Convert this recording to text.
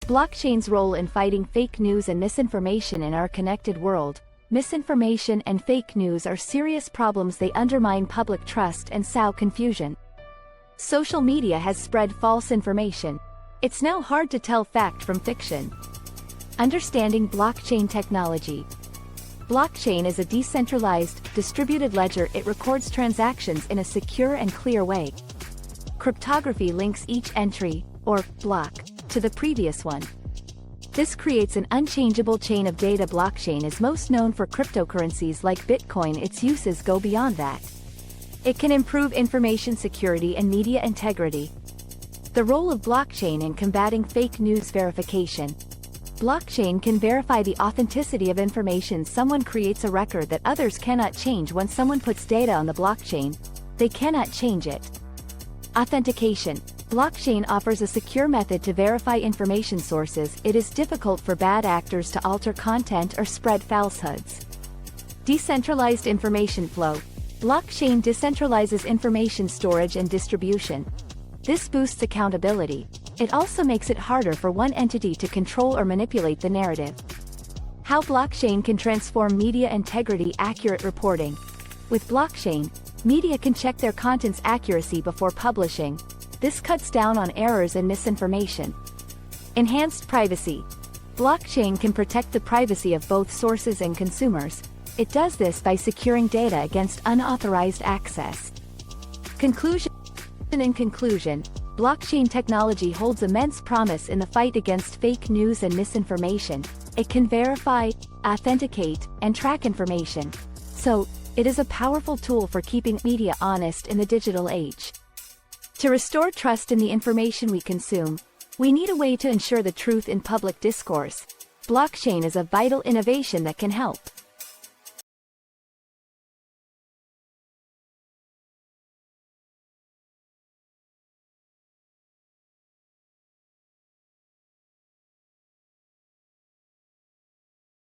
Blockchain's role in fighting fake news and misinformation in our connected world. Misinformation and fake news are serious problems. They undermine public trust and sow confusion. Social media has spread false information. It's now hard to tell fact from fiction. Understanding blockchain technology. Blockchain is a decentralized, distributed ledger. It records transactions in a secure and clear way. Cryptography links each entry, or block, to the previous one. This creates an unchangeable chain of data. Blockchain is most known for cryptocurrencies like Bitcoin. Its uses go beyond that. It can improve information security and media integrity. The role of blockchain in combating fake news verification. Blockchain can verify the authenticity of information. Someone creates a record that others cannot change. When someone puts data on the blockchain, they cannot change it. Authentication. Blockchain offers a secure method to verify information sources. It is difficult for bad actors to alter content or spread falsehoods. Decentralized information flow. Blockchain decentralizes information storage and distribution. This boosts accountability. It also makes it harder for one entity to control or manipulate the narrative. How blockchain can transform media integrity. Accurate reporting. With blockchain, media can check their content's accuracy before publishing. This cuts down on errors and misinformation. Enhanced privacy. Blockchain can protect the privacy of both sources and consumers. It does this by securing data against unauthorized access. Conclusion. In conclusion, blockchain technology holds immense promise in the fight against fake news and misinformation. It can verify, authenticate, and track information. So, it is a powerful tool for keeping media honest in the digital age. To restore trust in the information we consume, we need a way to ensure the truth in public discourse. Blockchain is a vital innovation that can help.